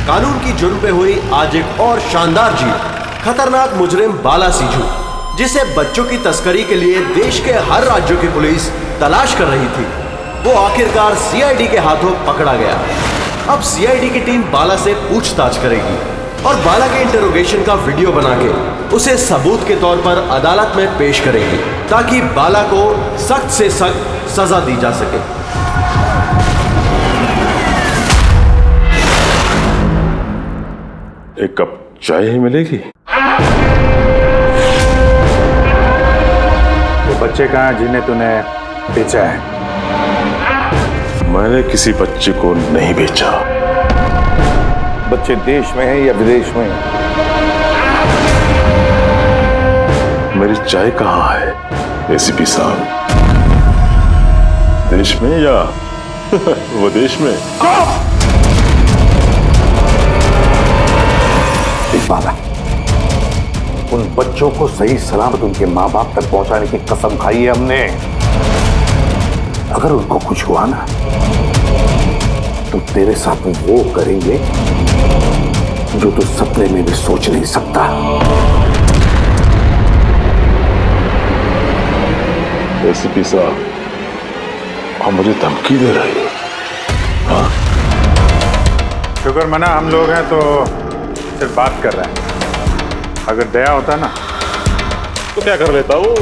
कानून की जुर्म पे हुई आज एक और शानदार जीत। खतरनाक मुजरिम बाला सिंजू, जिसे बच्चों की तस्करी के लिए देश के हर राज्यों की पुलिस तलाश कर रही थी, वो आखिरकार सीआईडी के हाथों पकड़ा गया। अब सीआईडी की टीम बाला से पूछताछ करेगी और बाला के इंटरोगेशन का वीडियो बना के उसे सबूत के तौर पर अदालत में पेश करेगी, ताकि बाला को सख्त से सख्त सजा दी जा सके। एक कप चाय ही मिलेगी? वो बच्चे कहाँ जिन्हें तूने बेचा है? मैंने किसी बच्चे को नहीं बेचा। बच्चे देश में है या विदेश में? मेरी चाय कहाँ है एसीपी साहब? देश में या विदेश में? बाला, उन बच्चों को सही सलामत उनके माँ बाप तक पहुंचाने की कसम खाई है हमने। अगर उनको कुछ हुआ ना, तो तेरे साथ वो करेंगे जो तू सपने में भी सोच नहीं सकता। एसीपी साहब, आप मुझे धमकी दे रहे हो? हाँ? शुक्र मना हम लोग हैं तो सिर्फ बात कर रहे हैं। अगर दया होता ना तो क्या कर लेता वो?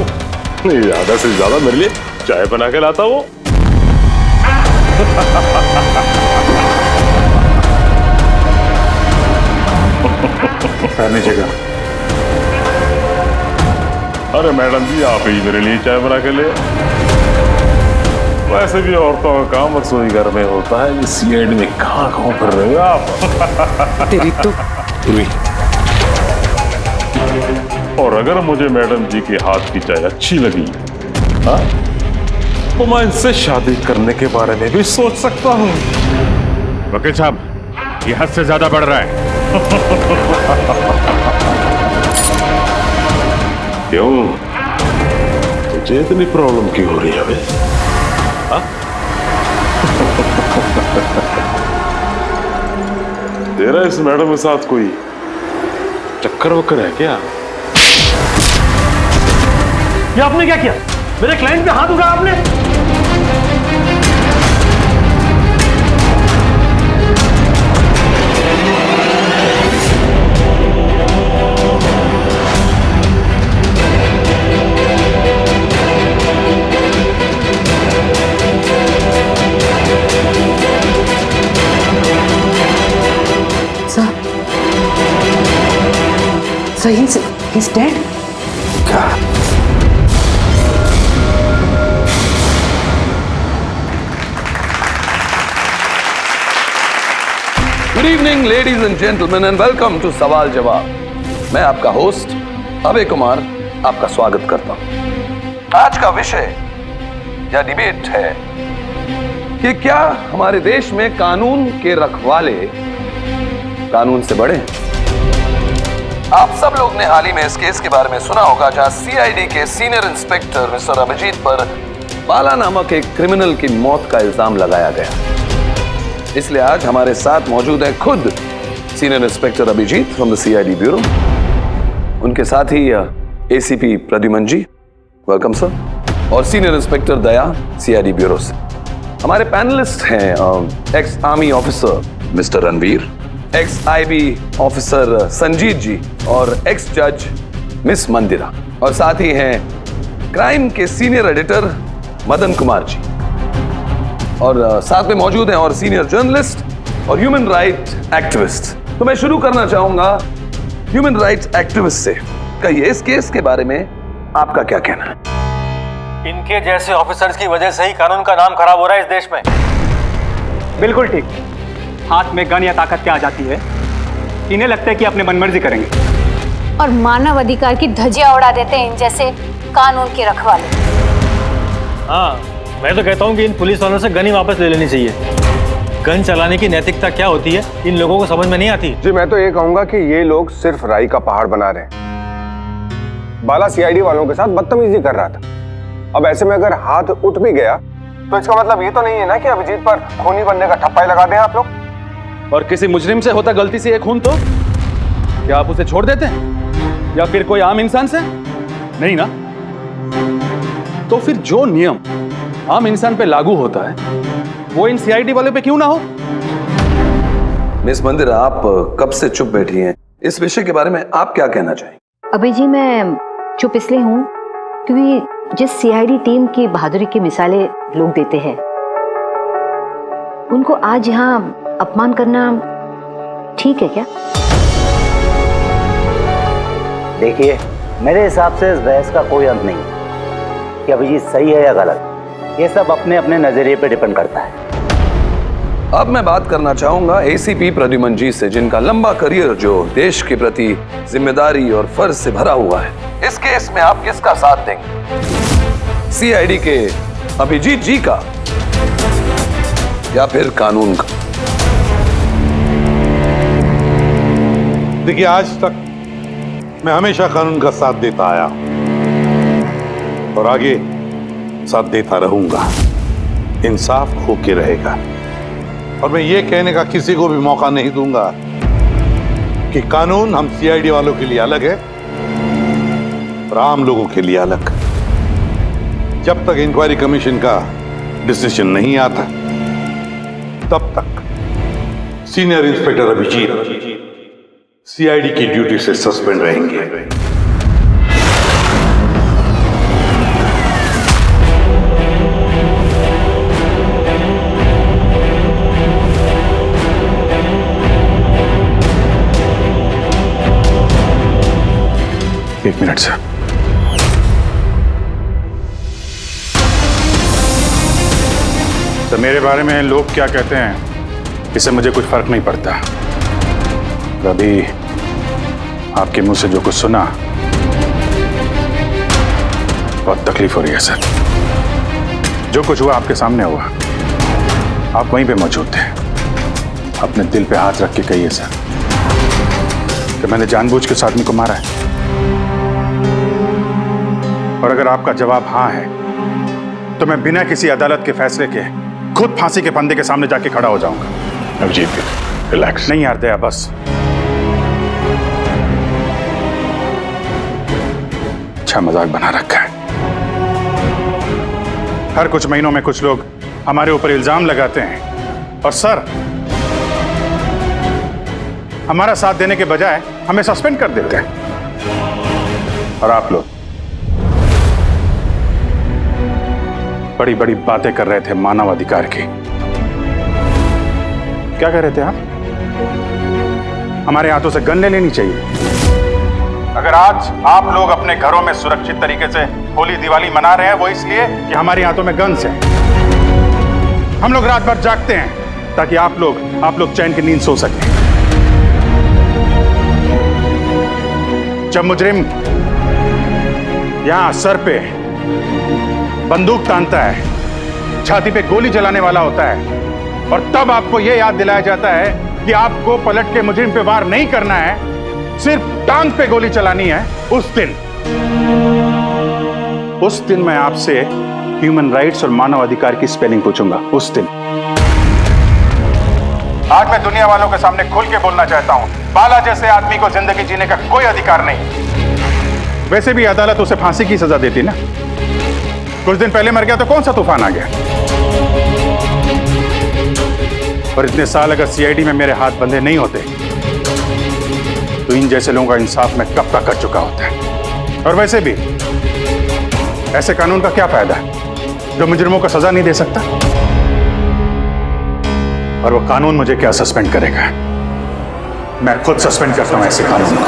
ज्यादा से ज्यादा मेरे लिए चाय बना के लाता वो। नीचे का। अरे मैडम जी, आप ही मेरे लिए चाय बना के ले। वैसे भी औरतों का काम रसोई घर में होता है, ये सीआईडी में कहाँ कर रहे हो आप? तेरी तो और अगर मुझे मैडम जी के हाथ की चाय अच्छी लगी, हाँ, तो मैं इनसे शादी करने के बारे में भी सोच सकता हूँ। वकील साहब, ये हद से ज्यादा बढ़ रहा है। क्यों? तुझे इतनी प्रॉब्लम क्यों हो रही है बे? हाँ? तेरा इस मैडम के साथ कोई चक्कर वक्कर है क्या? ये आपने क्या किया? मेरे क्लाइंट पे हाथ उठाया आपने? So he's dead? क्या? Good evening ladies and gentleman and welcome to सवाल जवाब। मैं आपका होस्ट अभय कुमार आपका स्वागत करता हूं। आज का विषय या डिबेट है कि क्या हमारे देश में कानून के रखवाले कानून से बड़े हैं? आप सब लोग ने हाल ही में इस केस के बारे में सुना होगा, जहां सीआईडी के सीनियर इंस्पेक्टर मिस्टर अभिजीत पर बाला नामक एक क्रिमिनल की मौत का इल्जाम लगाया गया। इसलिए आज हमारे साथ मौजूद है खुद senior inspector Abhijeet from the CID bureau, उनके साथ ही ACP Pradyuman ji, welcome sir, और senior inspector Daya CID bureau से। हमारे पैनलिस्ट हैं ex army officer mister Ranveer, ex IB officer Sanjeet ji और एक्स जज मिस मंदिरा, और साथ ही हैं क्राइम के सीनियर एडिटर मदन कुमार जी, और साथ में मौजूद हैं और सीनियर जर्नलिस्ट और ह्यूमन राइट एक्टिविस्ट। तो मैं शुरू करना चाहूंगा ह्यूमन राइट्स एक्टिविस्ट से। कहिए, इस केस के बारे में आपका क्या कहना है? इनके जैसे ऑफिसर्स की वजह से ही कानून का नाम खराब हो रहा है इस देश में। बिल्कुल ठीक। हाथ में गन या ताकत क्या आ जाती है, इन्हें लगता है कि अपने मनमर्जी करेंगे और मानव अधिकार की धज्जियां उड़ा देते हैं इन जैसे कानून के रखवाले। हाँ, मैं तो कहता हूँ कि इन पुलिस वालों से गन ही वापस ले लेनी चाहिए। गन चलाने की नैतिकता क्या होती है इन लोगों को समझ में नहीं आती। जी, मैं तो ये कहूंगा कि ये लोग सिर्फ राई का पहाड़ बना रहे हैं। बाला सीआईडी वालों के साथ बदतमीजी कर रहा था। अब ऐसे में अगर हाथ उठ भी गया तो इसका मतलब ये तो नहीं है ना कि अभिजीत पर खूनी बनने का ठप्पा ही लगा दें आप लोग। और किसी मुजरिम से होता गलती से एक खून तो क्या आप उसे छोड़ देते हैं या फिर कोई आम इंसान से? नहीं ना। तो फिर जो नियम आम इंसान पे लागू होता है वो इन सीआईडी वाले पे क्यों ना हो? मिस मंदिरा, आप कब से चुप बैठी हैं? इस विषय के बारे में आप क्या कहना चाहेंगे? अभी जी मैं चुप इसलिए हूं क्योंकि जिस सीआईडी टीम की बहादुरी की मिसालें लोग देते हैं उनको आज यहाँ अपमान करना ठीक है क्या? देखिए, मेरे हिसाब से इस बहस का कोई अंत नहीं कि अभिजीत सही है या गलत। ये सब अपने अपने नजरिए पे डिपेंड करता है। अब मैं बात करना चाहूंगा एसीपी प्रद्युमन जी से, जिनका लंबा करियर जो देश के प्रति जिम्मेदारी और फर्ज से भरा हुआ है। इस केस में आप किसका साथ देंगे? सीआईडी के अभिजीत जी का या फिर कानून का? देखिए, आज तक मैं हमेशा कानून का साथ देता आया और आगे साथ देता रहूंगा। इंसाफ होके रहेगा और मैं ये कहने का किसी को भी मौका नहीं दूंगा कि कानून हम सीआईडी वालों के लिए अलग है और आम लोगों के लिए अलग। जब तक इंक्वायरी कमीशन का डिसीजन नहीं आता तब तक सीनियर इंस्पेक्टर अभिजीत सीआईडी की ड्यूटी से सस्पेंड रहेंगे। एक मिनट सर। तो मेरे बारे में लोग क्या कहते हैं इससे मुझे कुछ फर्क नहीं पड़ता। अभी आपके मुंह से जो कुछ सुना बहुत तकलीफ हो रही है सर। जो कुछ हुआ आपके सामने हुआ, आप वहीं पे मौजूद थे। अपने दिल पे हाथ रख के कहिए सर कि मैंने जानबूझ के उस आदमी को मारा है। और अगर आपका जवाब हाँ है तो मैं बिना किसी अदालत के फैसले के खुद फांसी के फंदे के सामने जाके खड़ा हो जाऊंगा। अभिजीत, रिलैक्स। नहीं यार दया, बस अच्छा मजाक बना रखा है। हर कुछ महीनों में कुछ लोग हमारे ऊपर इल्जाम लगाते हैं और सर हमारा साथ देने के बजाय हमें सस्पेंड कर देते हैं। और आप लोग बड़ी बड़ी बातें कर रहे थे मानव अधिकार की। क्या कह रहे थे आप? हमारे हाथों से गन ले लेनी चाहिए। अगर आज आप लोग अपने घरों में सुरक्षित तरीके से होली दिवाली मना रहे हैं वो इसलिए कि हमारे हाथों में गन्स हैं। हम लोग रात भर जागते हैं ताकि आप लोग चैन की नींद सो सकें। जब मुजरिम यहां सर पे बंदूक तानता है, छाती पे गोली चलाने वाला होता है और तब आपको यह याद दिलाया जाता है कि आपको पलट के मुजरिम पे वार नहीं करना है, सिर्फ टांग पे गोली चलानी है। उस दिन मैं आपसे ह्यूमन राइट्स और मानव अधिकार की स्पेलिंग पूछूंगा। उस दिन। आज मैं दुनिया वालों के सामने खुल के बोलना चाहता हूं, बाला जैसे आदमी को जिंदगी जीने का कोई अधिकार नहीं। वैसे भी अदालत उसे फांसी की सजा देती ना। कुछ दिन पहले मर गया तो कौन सा तूफान आ गया? और इतने साल अगर सीआईडी में मेरे हाथ बंधे नहीं होते तो इन जैसे लोगों का इंसाफ मैं कब तक कर चुका होता है। और वैसे भी ऐसे कानून का क्या फायदा है जो मुजरिमों को सजा नहीं दे सकता? और वो कानून मुझे क्या सस्पेंड करेगा? मैं खुद सस्पेंड करता हूं ऐसे कानून को।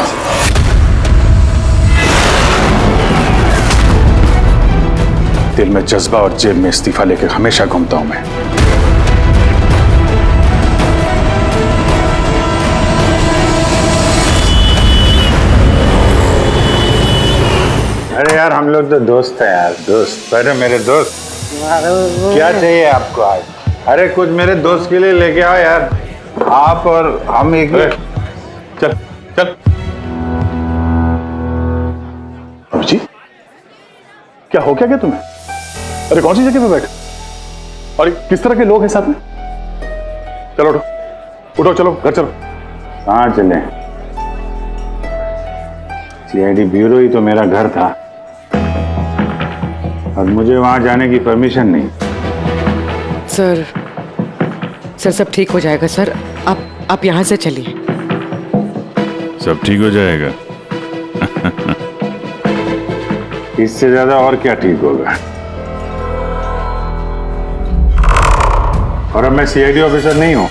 दिल में जज्बा और जेब में इस्तीफा लेकर हमेशा घूमता हूं मैं। अरे यार, हम लोग तो दोस्त हैं यार, दोस्त। अरे मेरे दोस्त, क्या चाहिए आपको आज? अरे कुछ मेरे दोस्त के लिए लेके आओ यार। आप और हम एक चल चल। जी क्या हो क्या तुम्हें? अरे कौन सी जगह पे बैठे और किस तरह के लोग हैं साथ में? चलो उठो उठो, चलो घर चलो। कहाँ चले? सीआईडी ब्यूरो ही तो मेरा घर था और मुझे वहां जाने की परमिशन नहीं। सर सब ठीक हो जाएगा सर, आप यहाँ से चलिए। सब ठीक हो जाएगा। इससे ज्यादा और क्या ठीक होगा? और अब मैं सीआईडी ऑफिसर नहीं हूं।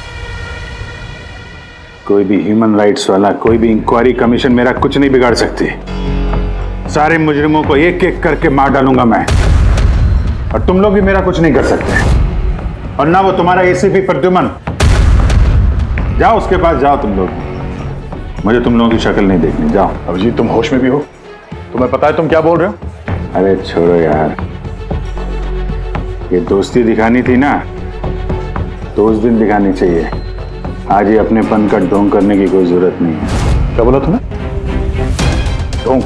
कोई भी ह्यूमन राइट्स वाला, कोई भी इंक्वायरी कमीशन मेरा कुछ नहीं बिगाड़ सकती। सारे मुजरिमों को एक एक करके मार डालूंगा मैं, और तुम लोग भी मेरा कुछ नहीं कर सकते। और ना वो तुम्हारा एसीपी प्रद्युमन। जाओ उसके पास जाओ तुम लोग, मुझे तुम लोगों की शक्ल नहीं देखनी। जाओ। अभिजीत, तुम होश में भी हो? तुम्हें पता है तुम क्या बोल रहे हो? अरे छोड़ो यार, ये दोस्ती दिखानी थी ना तो उस दिन दिखानी चाहिए। आज ये अपनेपन का ढोंग करने की कोई जरूरत नहीं है। क्या बोला तुमने? ढोंग?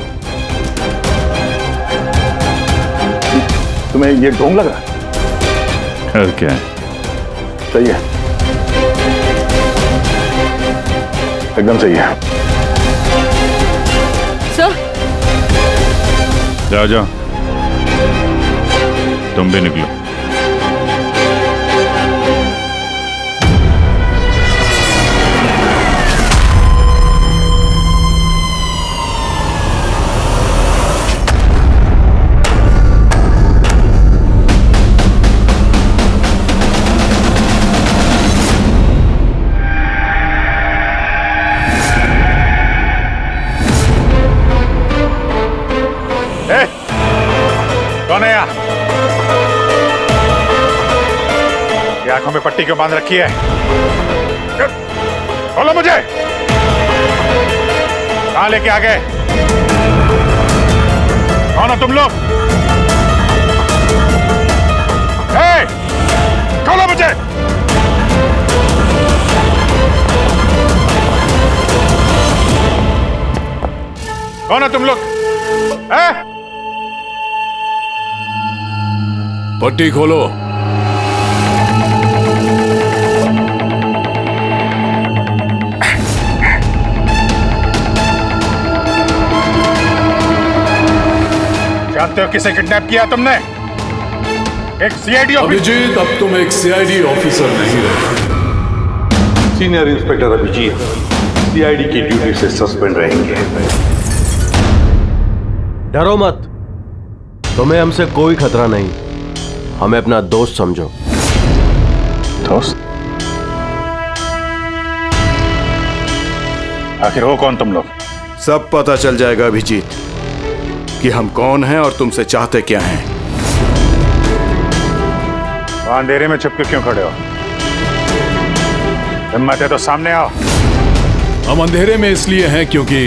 तुम्हें ये ढोंग लग रहा है? और क्या? सही है, एकदम सही है। सर जाओ जाओ, तुम भी निकलो। कौन है यहाँ? ये आंखों में पट्टी क्यों बांध रखी है? बोलो मुझे, कहां लेके आ गए? कौन हो तुम लोग? खोलो मुझे। कौन हो तुम लोग? पट्टी खोलो। जानते हो किसे किडनैप किया तुमने? एक सीआईडी ऑफिसर। अभिजीत, अब तुम एक सीआईडी ऑफिसर नहीं रहे। सीनियर इंस्पेक्टर अभिजीत सीआईडी की ड्यूटी से सस्पेंड रहेंगे। डरो मत, तुम्हें हमसे कोई खतरा नहीं। हमें अपना दोस्त समझो। दोस्त? आखिर हो कौन तुम लोग? सब पता चल जाएगा अभिजीत कि हम कौन हैं और तुमसे चाहते क्या हैं। अंधेरे में छुप के क्यों खड़े हो? हिम्मत है तो सामने आओ। हम अंधेरे में इसलिए हैं क्योंकि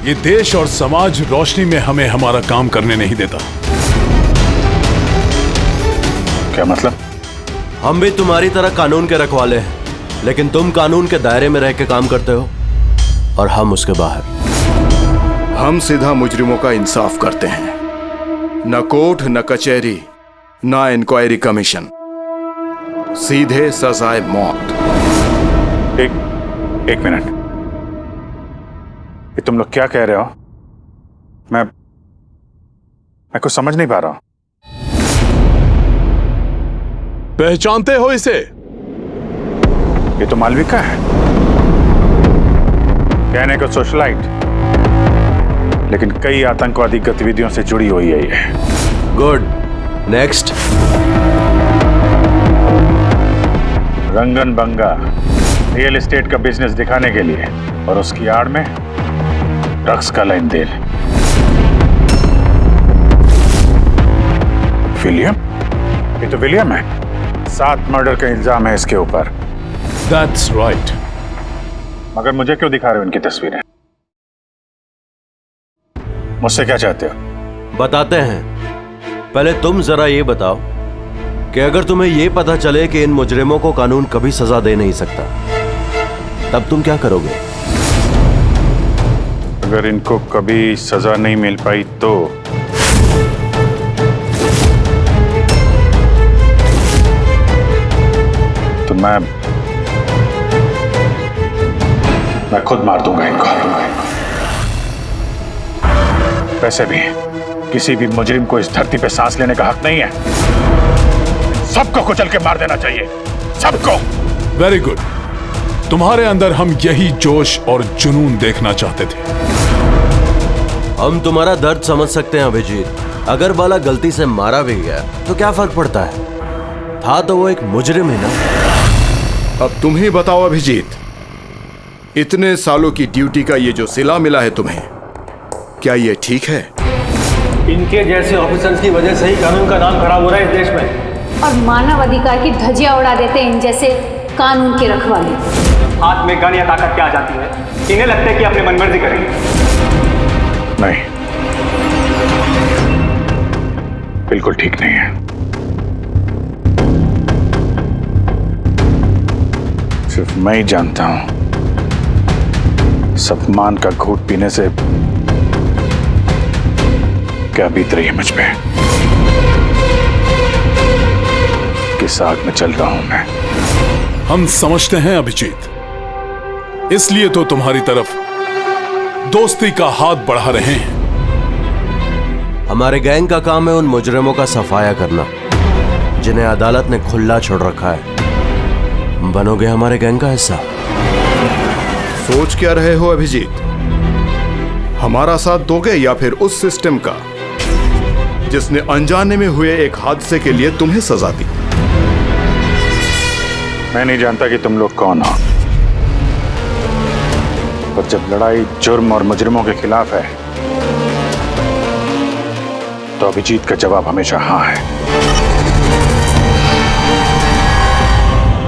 ये देश और समाज रोशनी में हमें हमारा काम करने नहीं देता। क्या मतलब? हम भी तुम्हारी तरह कानून के रखवाले हैं, लेकिन तुम कानून के दायरे में रह के काम करते हो और हम उसके बाहर। हम सीधा मुजरिमों का इंसाफ करते हैं, न कोर्ट न कचहरी न इंक्वायरी कमीशन, सीधे सजाए मौत। एक मिनट, ये तुम लोग क्या कह रहे हो? मैं कुछ समझ नहीं पा रहा हूं। पहचानते हो इसे? ये तो मालविका है, कहने को सोशलाइट, लेकिन कई आतंकवादी गतिविधियों से जुड़ी हुई है ये। Good, next. Rangan Banga real estate का बिजनेस दिखाने के लिए और उसकी आड़ में ड्रग्स का लेन देन। विलियम? ये तो विलियम है। 7 मर्डर का इल्जाम है इसके ऊपर। That's right. मगर मुझे क्यों दिखा रहे हो इनकी तस्वीरें? मुझसे क्या चाहते हो? बताते हैं। पहले तुम जरा ये बताओ कि अगर तुम्हें ये पता चले कि इन मुजरिमों को कानून कभी सजा दे नहीं सकता, तब तुम क्या करोगे? अगर इनको कभी सजा नहीं मिल पाई तो मैं खुद मार दूंगा इनको। वैसे भी किसी भी मुजरिम को इस धरती पे सांस लेने का हक नहीं है। सबको कुचल के मार देना चाहिए, सबको। Very good. तुम्हारे अंदर हम यही जोश और जुनून देखना चाहते थे। हम तुम्हारा दर्द समझ सकते हैं अभिजीत। अगर बाला गलती से मारा भी गया तो क्या फर्क पड़ता है, था तो वो एक मुजरिम ही ना। अब तुम ही बताओ अभिजीत, इतने सालों की ड्यूटी का ये जो सिला मिला है तुम्हें, क्या ये ठीक है? इनके जैसे ऑफिसर्स की वजह से ही कानून का नाम खराब हो रहा है इस देश में। और मानव अधिकार की धज्जियां उड़ा देते हैं इन जैसे कानून के रखवाले। हाथ में गन या ताकत क्या आ जाती है, इन्हें लगता है कि अपनी मनमर्जी करेंगे। नहीं, बिल्कुल ठीक नहीं है। सिर्फ मैं ही जानता हूं सम्मान का घूंट पीने से क्या बीत रही है मुझ पे, किस आग में चल रहा हूं मैं। हम समझते हैं अभिजीत, इसलिए तो तुम्हारी तरफ दोस्ती का हाथ बढ़ा रहे हैं। हमारे गैंग का काम है उन मुजरिमों का सफाया करना जिन्हें अदालत ने खुला छोड़ रखा है। बनोगे हमारे गैंग का हिस्सा? सोच क्या रहे हो अभिजीत? हमारा साथ दोगे या फिर उस सिस्टम का जिसने अनजाने में हुए एक हादसे के लिए तुम्हें सजा दी? मैं नहीं जानता कि तुम लोग कौन हो, पर जब लड़ाई जुर्म और मुजरिमों के खिलाफ है तो अभिजीत का जवाब हमेशा हाँ है।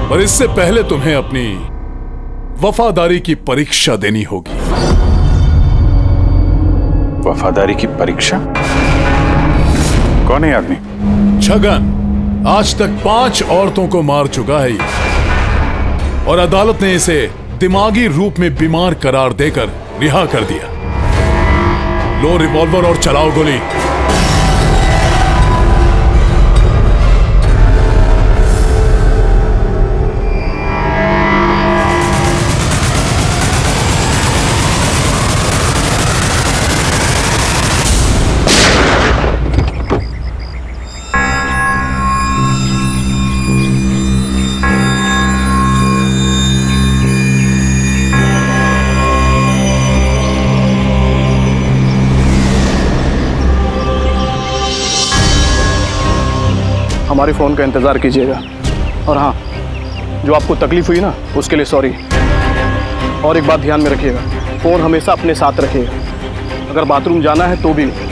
पर इससे पहले तुम्हें अपनी वफादारी की परीक्षा देनी होगी। वफादारी की परीक्षा? कौन है आदमी? छगन आज तक 5 औरतों को मार चुका है और अदालत ने इसे दिमागी रूप में बीमार करार देकर रिहा कर दिया। लो रिवॉल्वर और चलाओ गोली। हमारे फ़ोन का इंतज़ार कीजिएगा। और हाँ, जो आपको तकलीफ हुई ना उसके लिए सॉरी। और एक बात ध्यान में रखिएगा, फ़ोन हमेशा अपने साथ रखिएगा। अगर बाथरूम जाना है तो भी नहीं।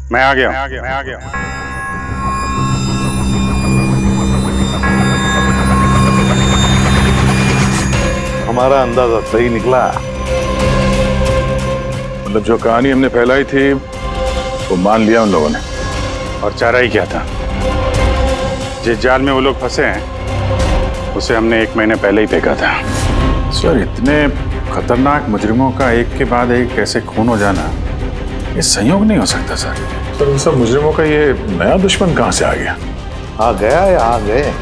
मैं आ गया। हमारा अंदाजा सही निकला। मतलब जो कहानी हमने फैलाई थी वो मान लिया उन लोगों ने। और चारा ही क्या था, जिस जाल में वो लोग फंसे हैं उसे हमने 1 महीने पहले ही फेंका था। सर, इतने खतरनाक मुजरिमों का एक के बाद एक कैसे खून हो जाना, ये संयोग नहीं हो सकता सर। सर, इन सब मुजरिमों का ये नया दुश्मन कहाँ से आ गया? आ गया या आ गए?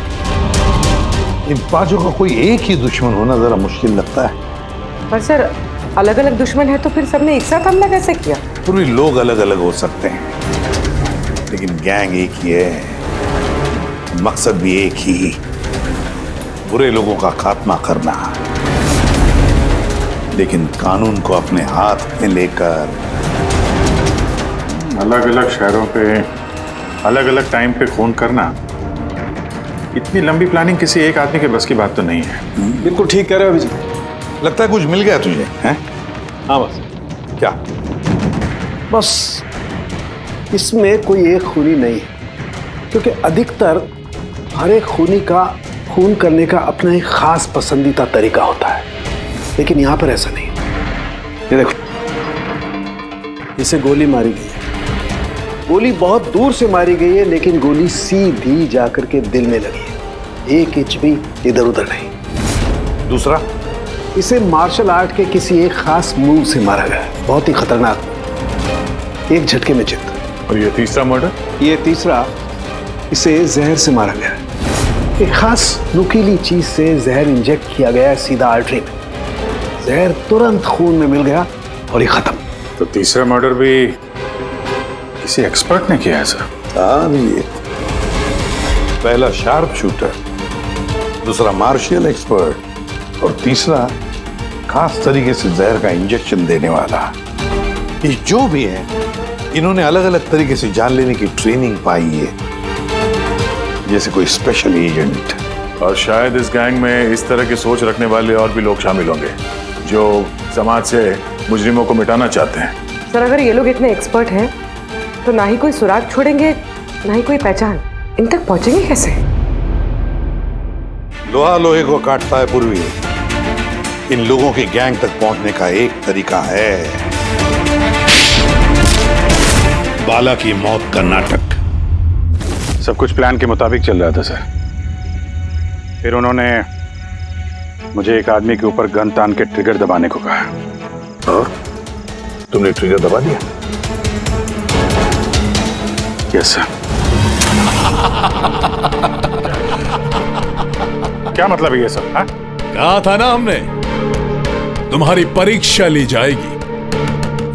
इन पांचों का कोई एक ही दुश्मन होना जरा मुश्किल लगता है। पर सर, अलग अलग दुश्मन है तो फिर सबने एक साथ हमला कैसे किया? पूरे लोग अलग अलग हो सकते हैं, लेकिन गैंग एक ही है, मकसद भी एक ही, बुरे लोगों का खात्मा करना। लेकिन कानून को अपने हाथ में लेकर अलग अलग शहरों पे अलग अलग टाइम पे खून करना, इतनी लंबी प्लानिंग किसी एक आदमी के बस की बात तो नहीं है। बिल्कुल ठीक कह रहे हो अभिजीत। लगता है कुछ मिल गया तुझे, हैं? हाँ बस। क्या? बस इसमें कोई एक खूनी नहीं है, क्योंकि अधिकतर हर एक खूनी का खून करने का अपना एक खास पसंदीदा तरीका होता है, लेकिन यहां पर ऐसा नहीं। ये देखो, इसे गोली मारी गई है, गोली बहुत दूर से मारी गई है, लेकिन गोली सीधी जाकर के दिल में लगी है, 1 इंच भी इधर उधर नहीं। दूसरा, इसे मार्शल आर्ट के किसी एक खास मूव से मारा गया है, बहुत ही खतरनाक, एक झटके में चित। और ये तीसरा मर्डर? ये तीसरा, इसे जहर से मारा गया है, एक खास नुकीली चीज से जहर इंजेक्ट किया गया है सीधा आर्टरी में, जहर तुरंत खून में मिल गया और ये खत्म। तो तीसरा मर्डर भी किसी एक्सपर्ट ने किया है सर? हाँ जी, पहला शार्प शूटर, दूसरा मार्शियल एक्सपर्ट और तीसरा खास तरीके से जहर का इंजेक्शन देने वाला। ये जो भी है, इन्होंने अलग अलग तरीके से जान लेने की ट्रेनिंग पाई है, जैसे कोई स्पेशल एजेंट। और शायद इस गैंग में इस तरह की सोच रखने वाले और भी लोग शामिल होंगे जो समाज से मुजरिमों को मिटाना चाहते हैं। सर, अगर ये लोग इतने एक्सपर्ट हैं तो ना ही कोई सुराग छोड़ेंगे, ना ही कोई पहचान। इन तक पहुंचेंगे कैसे? लोहा लोहे को काटता है पूर्वी। इन लोगों की गैंग तक पहुंचने का एक तरीका है, बाला की मौत का नाटक। सब कुछ प्लान के मुताबिक चल रहा था सर। फिर उन्होंने मुझे एक आदमी के ऊपर गन तान के ट्रिगर दबाने को कहा। और तुमने ट्रिगर दबा दिया? Yes sir. क्या मतलब है ये सब? हाँ? कहा था ना हमने, तुम्हारी परीक्षा ली जाएगी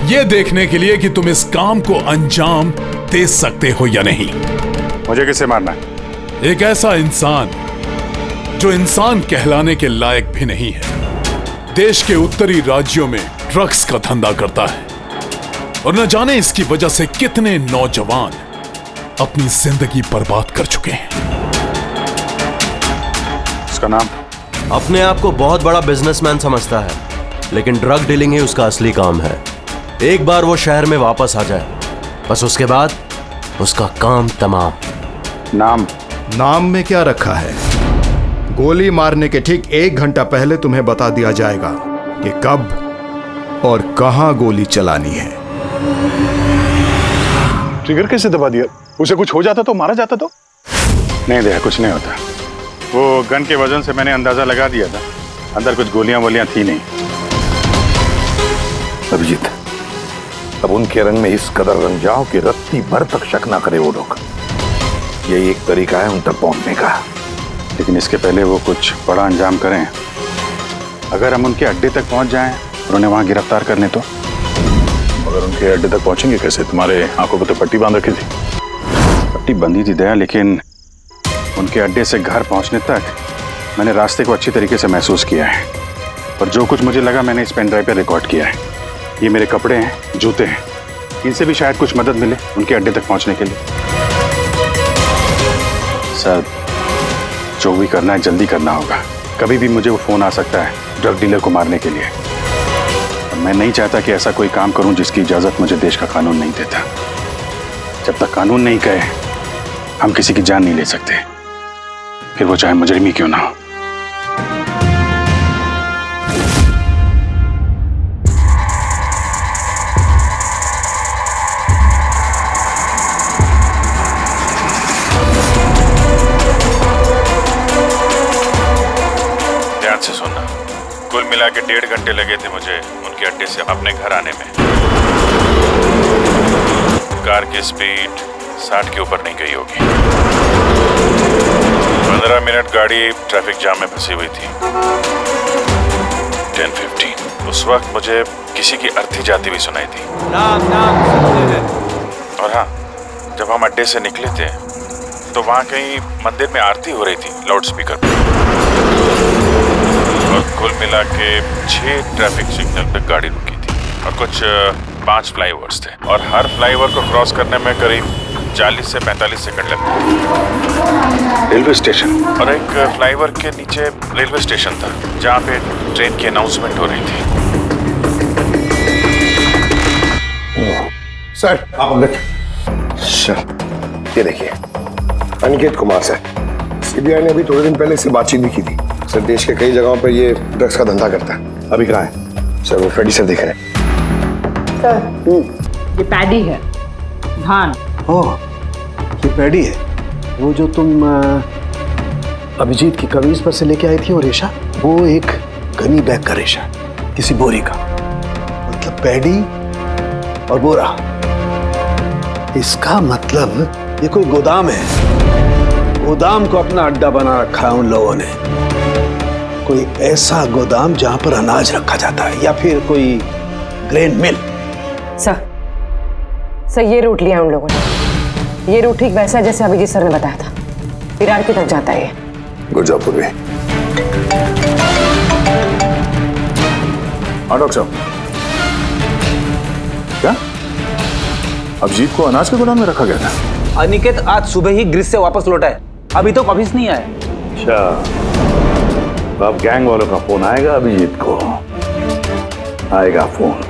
ये देखने के लिए कि तुम इस काम को अंजाम दे सकते हो या नहीं। मुझे किसे मारना है? एक ऐसा इंसान जो इंसान कहलाने के लायक भी नहीं है, देश के उत्तरी राज्यों में ड्रग्स का धंधा करता है और न जाने इसकी वजह से कितने नौजवान अपनी जिंदगी बर्बाद कर चुके हैं। उसका नाम? अपने आप को बहुत बड़ा बिजनेसमैन समझता है, लेकिन ड्रग डीलिंग ही उसका असली काम है। एक बार वो शहर में वापस आ जाए, बस उसके बाद उसका काम तमाम। नाम में क्या रखा है? गोली मारने के ठीक 1 घंटा पहले तुम्हें बता दिया जाएगा कि कब और कहां गोली चलानी है। ट्रिगर कैसे दबा दिया? उसे कुछ हो जाता तो, मारा जाता तो? नहीं दया, कुछ नहीं होता। वो गन के वजन से मैंने अंदाजा लगा दिया था, अंदर कुछ गोलियां वोलियां थी नहीं। अभिजीत, अब उनके रंग में इस कदर रंग जाओ कि रत्ती भर तक शक ना करे वो लोग। यही एक तरीका है उन तक पहुंचने का। लेकिन इसके पहले वो कुछ बड़ा अंजाम करें। अगर हम उनके अड्डे तक पहुंच जाएं और उन्हें वहां गिरफ्तार कर लें तो? अगर उनके अड्डे तक पहुंचेंगे कैसे? तुम्हारे आंखों पर तो पट्टी बांध रखी थी। पट्टी बंधी थी दया, लेकिन उनके अड्डे से घर पहुंचने तक मैंने रास्ते को अच्छी तरीके से महसूस किया है, और जो कुछ मुझे लगा मैंने इस पेन ड्राइव पर रिकॉर्ड किया है। ये मेरे कपड़े हैं, जूते हैं, इनसे भी शायद कुछ मदद मिले उनके अड्डे तक पहुंचने के लिए। सर, जो भी करना है जल्दी करना होगा। कभी भी मुझे वो फोन आ सकता है ड्रग डीलर को मारने के लिए। मैं नहीं चाहता कि ऐसा कोई काम करूं जिसकी इजाजत मुझे देश का कानून नहीं देता। जब तक कानून नहीं कहे हम किसी की जान नहीं ले सकते, फिर वो चाहे मुजरिम ही क्यों ना हो। मिला के 1.5 घंटे लगे थे मुझे उनके अड्डे से अपने घर आने में। कार की स्पीड 60 के ऊपर नहीं गई होगी। 15 मिनट गाड़ी ट्रैफिक जाम में फंसी हुई थी। 10:15 उस वक्त मुझे किसी की अर्थी जाती हुई सुनाई थी। और हाँ, जब हम अड्डे से निकले थे तो वहाँ कहीं मंदिर में आरती हो रही थी लाउड स्पीकर पर। और कुल मिला के 6 ट्रैफिक सिग्नल पे गाड़ी रुकी थी और कुछ 5 फ्लाईओवर्स थे और हर फ्लाईओवर को क्रॉस करने में करीब 40 से 45 सेकंड लगते। रेलवे स्टेशन और एक फ्लाईओवर के नीचे रेलवे स्टेशन था जहाँ पे ट्रेन की अनाउंसमेंट हो रही थी। सर आप अंदर। सर ये देखिए, अनिकेत कुमार सर, सीबीआई ने अभी थोड़े दिन पहले से बातचीत भी की थी। सर देश के कई जगहों पर ये ड्रग्स का धंधा करता है। अभी कहाँ है? सर वो फ्रेडी सर देख रहे हैं। सर ये पैडी है, धान। ओह ये पैडी है, वो जो तुम अभिजीत की कमीज पर से लेके आई थी वो रेशा, वो एक गनी बैग का रेशा, किसी बोरी का। मतलब पैडी और बोरा, इसका मतलब ये कोई गोदाम है। गोदाम को अपना अड्डा बना रखा है उन लोगों ने। कोई ऐसा गोदाम जहां पर अनाज रखा जाता है या फिर कोई ग्रेन मिल। सर ये रूट लिया उन लोगों ने। ये रूट ठीक वैसा जैसे अभिजीत सर ने बताया था, विरार की तरफ जाता है। गुरजापुर में। डॉक्टर साहब, क्या अभिजीत को अनाज के गोदाम में रखा गया था? अनिकेत आज सुबह ही ग्रीस से वापस लौटा है, अभी तो वापस नहीं आया। अच्छा, तो अब गैंग वालों का फोन आएगा अभिजीत को, आएगा फोन।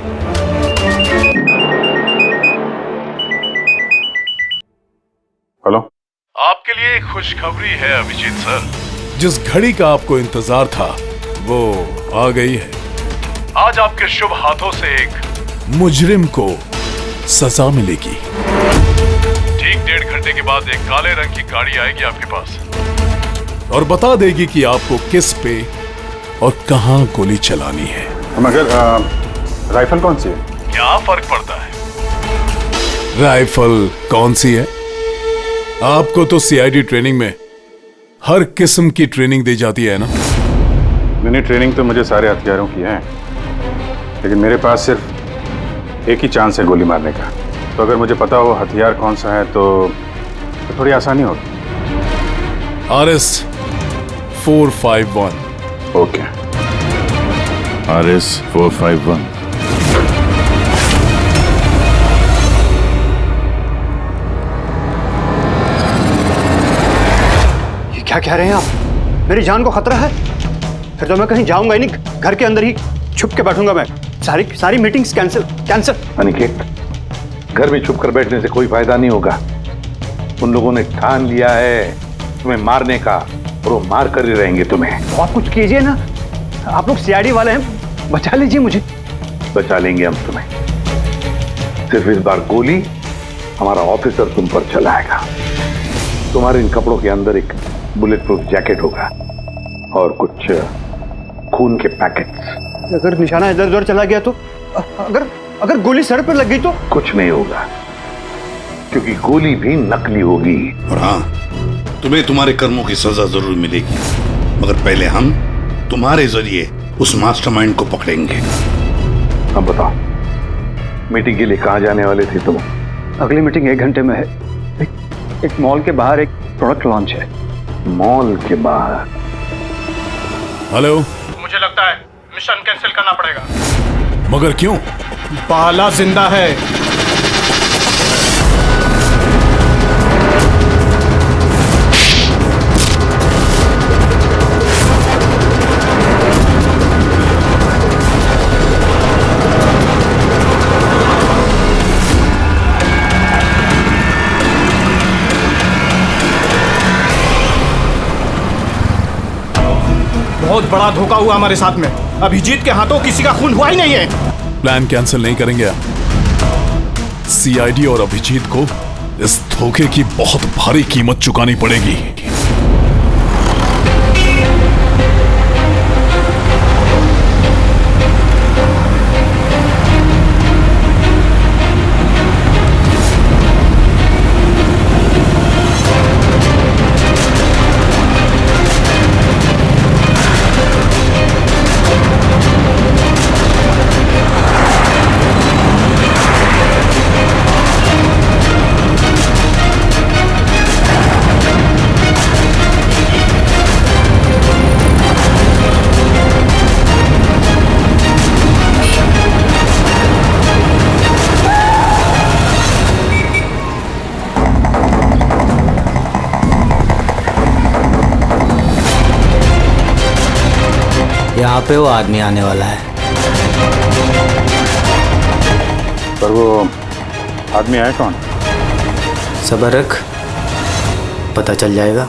हेलो, आपके लिए एक खुशखबरी है अभिजीत सर। जिस घड़ी का आपको इंतजार था वो आ गई है। आज आपके शुभ हाथों से एक मुजरिम को सजा मिलेगी। ठीक 1.5 घंटे के बाद एक काले रंग की गाड़ी आएगी आपके पास और बता देगी कि आपको किस पे और कहां गोली चलानी है। मगर राइफल कौन सी है? क्या फर्क पड़ता है? राइफल कौन सी है? आपको तो सीआईडी ट्रेनिंग में हर किस्म की ट्रेनिंग दी जाती है ना? मैंने ट्रेनिंग तो मुझे सारे हथियारों की है, लेकिन मेरे पास सिर्फ एक ही चांस है गोली मारने का। तो अगर मुझे पता हो हथियार कौन सा है तो थोड़ी आसानी होगी। RS 451। Okay, RS 451। क्या कह रहे हैं आप? मेरी जान को खतरा है? फिर तो मैं कहीं जाऊंगा ही नहीं, घर के अंदर ही छुप के बैठूंगा मैं। सारी मीटिंग्स कैंसिल। अनिकेत, घर में छुप कर बैठने से कोई फायदा नहीं होगा। उन लोगों ने ठान लिया है तुम्हें मारने का और वो मार कर ही रहेंगे तुम्हें। आप कुछ कीजिए ना, आप लोग सीआईडी वाले हैं, बचा लीजिए मुझे। बचा लेंगे हम तुम्हें, सिर्फ इस बार गोली हमारा ऑफिसर तुम पर चलाएगा। तुम्हारे इन कपड़ों के अंदर एक बुलेट प्रूफ जैकेट होगा और कुछ खून के पैकेट्स। अगर निशाना इधर उधर चला गया तो, अगर गोली सर पर लग गई तो? कुछ नहीं होगा, क्योंकि गोली भी नकली होगी। और हाँ, तुम्हें तुम्हारे कर्मों की सजा जरूर मिलेगी, मगर पहले हम तुम्हारे जरिए उस मास्टरमाइंड को पकड़ेंगे। अब बताओ, मीटिंग के लिए कहाँ जाने वाले थे तुम? अगली मीटिंग 1 घंटे में है। एक मॉल के बाहर एक प्रोडक्ट लॉन्च है। मॉल के बाहर? हेलो, मुझे लगता है मिशन कैंसिल करना पड़ेगा। मगर क्यों? बाला जिंदा है। बहुत बड़ा धोखा हुआ हमारे साथ में। अभिजीत के हाथों किसी का खून हुआ ही नहीं है। प्लान कैंसिल नहीं करेंगे आप। सीआईडी और अभिजीत को इस धोखे की बहुत भारी कीमत चुकानी पड़ेगी। पे वो आदमी आने वाला है। पर वो आदमी आया कौन? सब्र रख, पता चल जाएगा।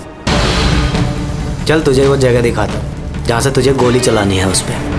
चल तुझे वो जगह दिखाता हूं जहां से तुझे गोली चलानी है उस पे।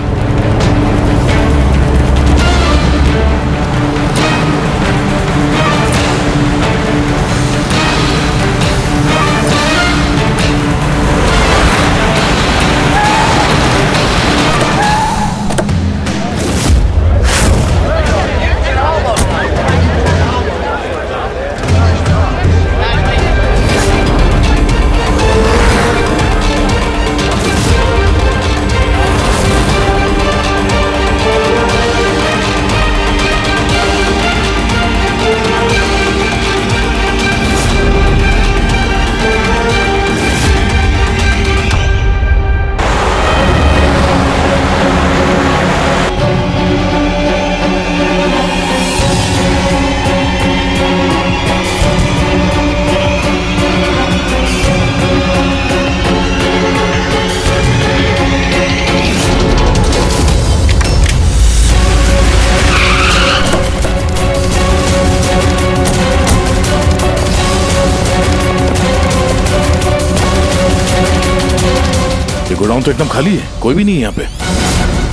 गोडाउन तो एकदम खाली है, कोई भी नहीं है यहाँ पे।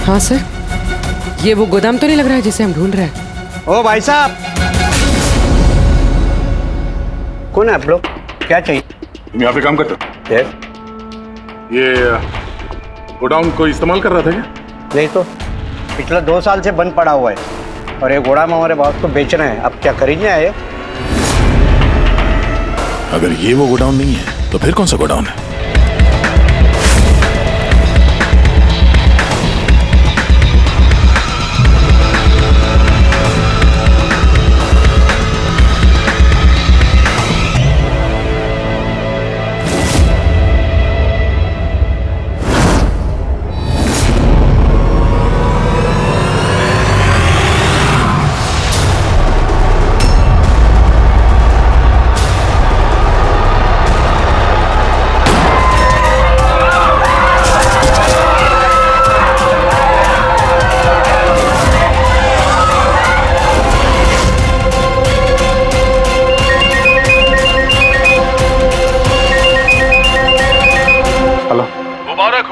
हाँ सर, ये वो गोदाम तो नहीं लग रहा है जिसे हम ढूंढ रहे हैं। ओ भाई साहब, कौन है आप लोग? क्या चाहिए? तुम यहाँ पे काम करते हो? ये गोडाउन को इस्तेमाल कर रहा था क्या? नहीं तो पिछले 2 साल से बंद पड़ा हुआ है और ये गोदाम हमारे बॉस को बेचना है। अब क्या खरीदने आए? अगर ये वो गोडाउन नहीं है तो फिर कौन सा गोडाउन है?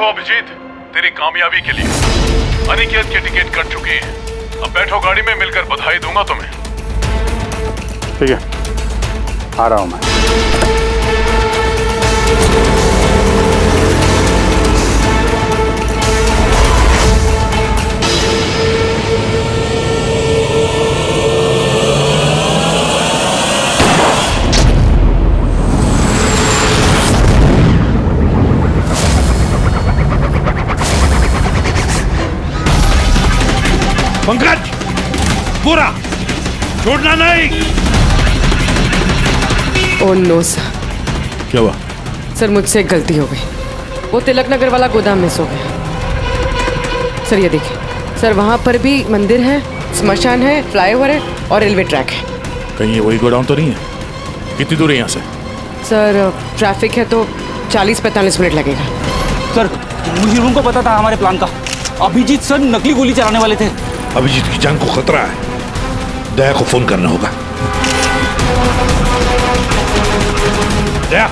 अभिजीत, तेरी कामयाबी के लिए अनिकेत के टिकट कट चुकी है। अब बैठो गाड़ी में, मिलकर बधाई दूंगा तुम्हें। ठीक है, आ रहा हूं मैं। पंकज, पूरा छोड़ना नहीं। Oh no sir. क्या हुआ? सर मुझसे एक गलती हो गई। वो तिलक नगर वाला गोदाम मिस हो गया। सर ये देखिए, सर वहाँ पर भी मंदिर है, स्मशान है, फ्लाईओवर है और रेलवे ट्रैक है। कहीं ये वही गोडाउन तो नहीं है? कितनी दूर है यहाँ से? सर ट्रैफिक है तो 40-45 मिनट लगेगा। सर मुझे को पता था हमारे प्लान का। अभिजीत सर नकली गोली चलाने वाले थे। अभिजीत की जान को खतरा है, दया को फोन करना होगा। दया,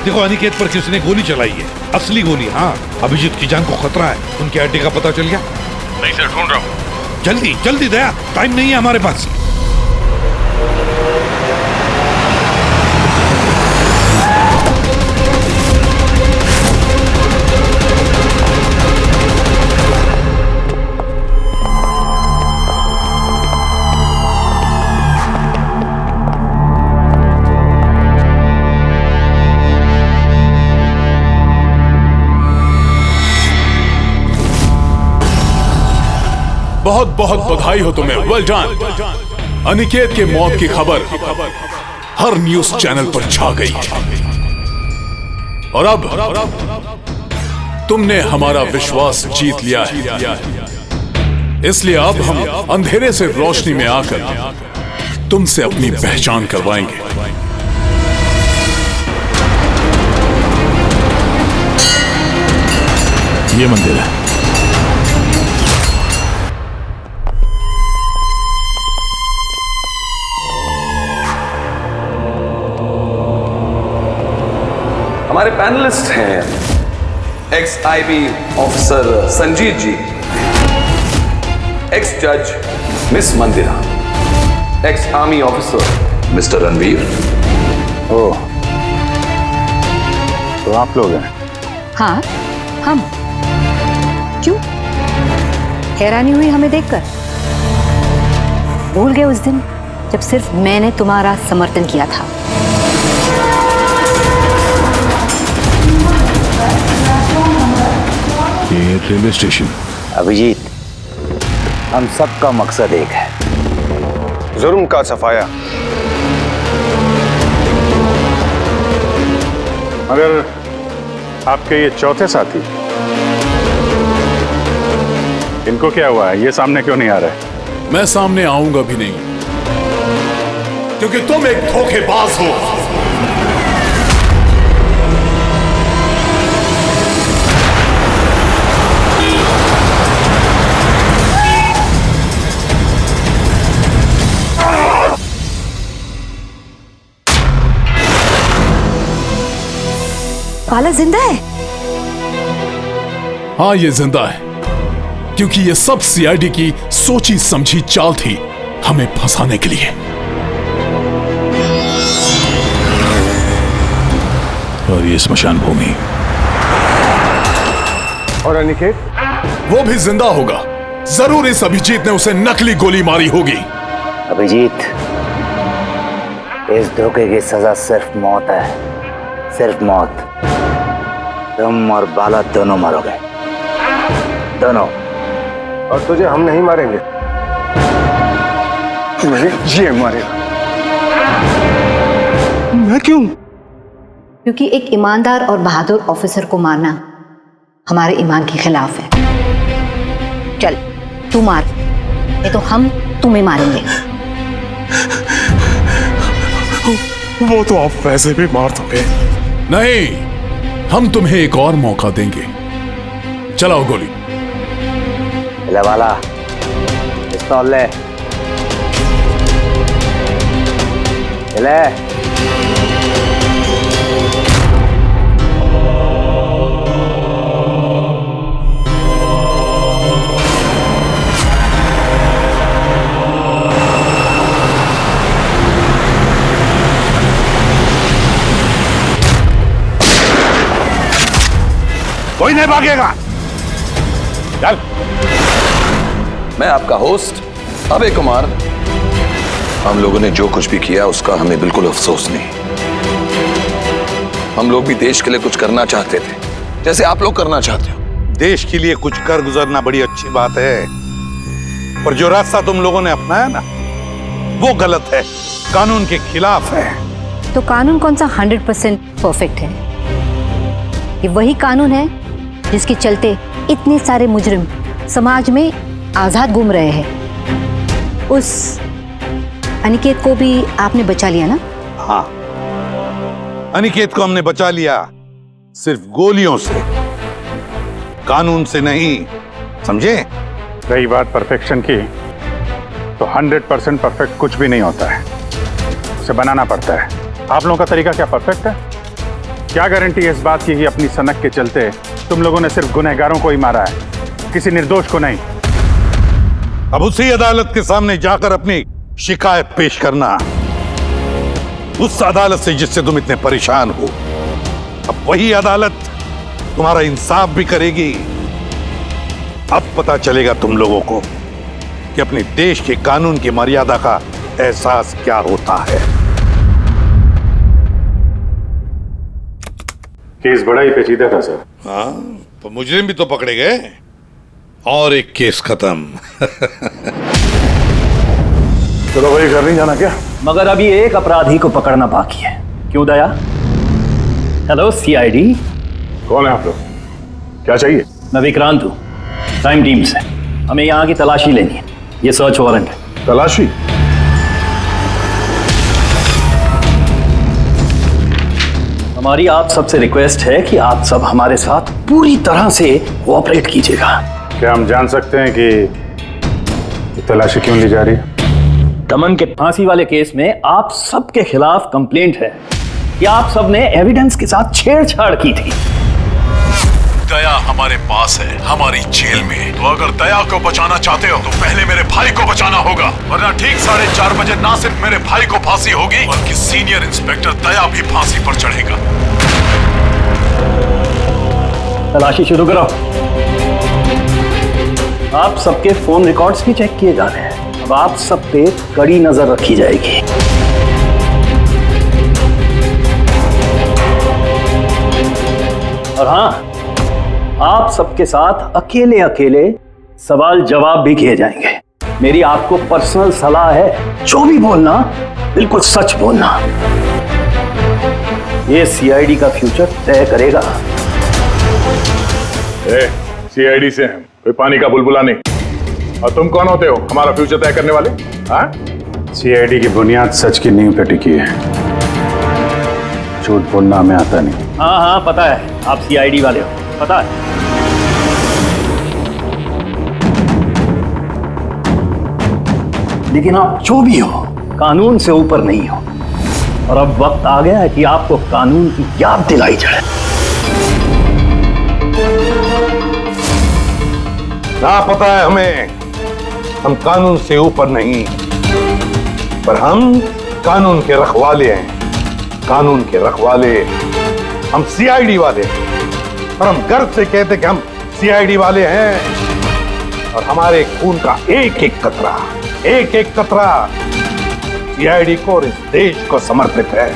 देखो अनिकेत पर किसने गोली चलाई है। असली गोली। हाँ, अभिजीत की जान को खतरा है। उनके अड्डे का पता चल गया? नहीं सर, ढूंढ रहा हूँ। जल्दी जल्दी दया, टाइम नहीं है हमारे पास। बहुत बहुत बधाई हो तुम्हें, वेल डन। अनिकेत के मौत की खबर हर न्यूज चैनल पर छा गई और अब तुमने हमारा विश्वास जीत लिया है। इसलिए अब हम अंधेरे से रोशनी में आकर तुमसे अपनी पहचान करवाएंगे। ये मंदिर है। हमारे पैनलिस्ट हैं ex IB officer Sanjeet ji, ex जज miss Mandira, ex army officer mister Ranveer. Oh, तो आप लोग हैं? हाँ, हम। क्यों? हैरानी हुई हमें देखकर? भूल गए उस दिन जब सिर्फ मैंने तुम्हारा समर्थन किया था? ये रेलवे स्टेशन। अभिजीत, हम सबका मकसद एक है, जुर्म का सफाया। मगर आपके ये चौथे साथी, इनको क्या हुआ है? ये सामने क्यों नहीं आ रहे? मैं सामने आऊंगा भी नहीं, क्योंकि तुम एक धोखेबाज हो। बाला जिंदा है? हाँ, ये जिंदा है, क्योंकि ये सब सीआईडी की सोची समझी चाल थी हमें फंसाने के लिए। और ये स्मशान भूमि। और अनिकेत? वो भी जिंदा होगा। जरूर इस अभिजीत ने उसे नकली गोली मारी होगी। अभिजीत, इस धोखे की सजा सिर्फ मौत है, सिर्फ मौत। तुम और बाला दोनों मरोगे, दोनों। और तुझे हम नहीं मारेंगे, ये मारेगा। मैं क्यों? क्योंकि एक ईमानदार और बहादुर ऑफिसर को मारना हमारे ईमान के खिलाफ है। चल, तू मार, नहीं तो हम तुम्हें मारेंगे। वो तो आप वैसे भी मार दोगे। नहीं, हम तुम्हें एक और मौका देंगे। चलाओ गोली। ले वाला, पिस्तौल ले। ले। कोई नहीं भागेगा। चल। मैं आपका होस्ट अभय कुमार। हम लोगों ने जो कुछ भी किया उसका हमें बिल्कुल अफसोस नहीं। हम लोग भी देश के लिए कुछ करना चाहते थे, जैसे आप लोग करना चाहते हो। देश के लिए कुछ कर गुजरना बड़ी अच्छी बात है, पर जो रास्ता तुम लोगों ने अपनाया ना, वो गलत है, कानून के खिलाफ है। तो कानून कौन सा 100% परफेक्ट है? ये वही कानून है जिसके चलते इतने सारे मुजरिम समाज में आजाद घूम रहे हैं। उस अनिकेत को भी आपने बचा लिया ना? हाँ, अनिकेत को हमने बचा लिया, सिर्फ गोलियों से, कानून से नहीं, समझे? रही बात परफेक्शन की, तो 100% परफेक्ट कुछ भी नहीं होता है, उसे बनाना पड़ता है। आप लोगों का तरीका क्या परफेक्ट है? क्या गारंटी है इस बात की कि अपनी सनक के चलते तुम लोगों ने सिर्फ गुनहगारों को ही मारा है, किसी निर्दोष को नहीं? अब उसी अदालत के सामने जाकर अपनी शिकायत पेश करना, उस अदालत से जिससे तुम इतने परेशान हो। अब वही अदालत तुम्हारा इंसाफ भी करेगी। अब पता चलेगा तुम लोगों को कि अपने देश के कानून की मर्यादा का एहसास क्या होता है। केस बड़ा ही पेचीदा था सर। हाँ, तो मुजरिम भी तो पकड़े गए और एक केस खत्म। चलो भाई, घर नहीं जाना क्या? मगर अभी एक अपराधी को पकड़ना बाकी है। क्यों दया? Hello CID. कौन है आप लोग? क्या चाहिए? मैं विक्रांत हूँ, क्राइम टीम से। हमें यहाँ की तलाशी लेनी है। ये सर्च वारंट है। हमारी आप सबसे रिक्वेस्ट है कि आप सब हमारे साथ पूरी तरह से कोऑपरेट कीजिएगा। क्या हम जान सकते हैं कि तलाशी क्यों ली जा रही है? दमन के फांसी वाले केस में आप सबके खिलाफ कंप्लेंट है कि आप सब ने एविडेंस के साथ छेड़छाड़ की थी। दया हमारे पास है, हमारी जेल में। तो अगर दया को बचाना चाहते हो तो पहले मेरे भाई को बचाना होगा, वरना ठीक 4:30 बजे ना सिर्फ मेरे भाई को फांसी होगी बल्कि सीनियर इंस्पेक्टर दया भी फांसी पर चढ़ेगा। तलाशी शुरू करो। आप सबके फोन रिकॉर्ड्स भी चेक किए जा रहे हैं। अब आप सब पे कड़ी नजर रखी जाएगी। और हाँ, आप सबके साथ अकेले अकेले सवाल जवाब भी किए जाएंगे। मेरी आपको पर्सनल सलाह है, जो भी बोलना बिल्कुल सच बोलना। ये सीआईडी का फ्यूचर तय करेगा। सीआईडी से हैं, कोई पानी का बुलबुला नहीं। और तुम कौन होते हो हमारा फ्यूचर तय करने वाले? सीआईडी की बुनियाद सच की नींव पे टिकी है। झूठ बोलना हमें आता नहीं। हाँ हाँ पता है, आप सीआईडी वाले हो, पता है। लेकिन आप जो भी हो, कानून से ऊपर नहीं हो। और अब वक्त आ गया है कि आपको कानून की याद दिलाई जाए। ना पता है हमें, हम कानून से ऊपर नहीं, पर हम कानून के रखवाले हैं। कानून के रखवाले हम सीआईडी वाले हैं। और हम गर्व से कहते कि हम सीआईडी वाले हैं। और हमारे खून का एक एक कतरा सीआईडी को और इस देश को समर्पित है।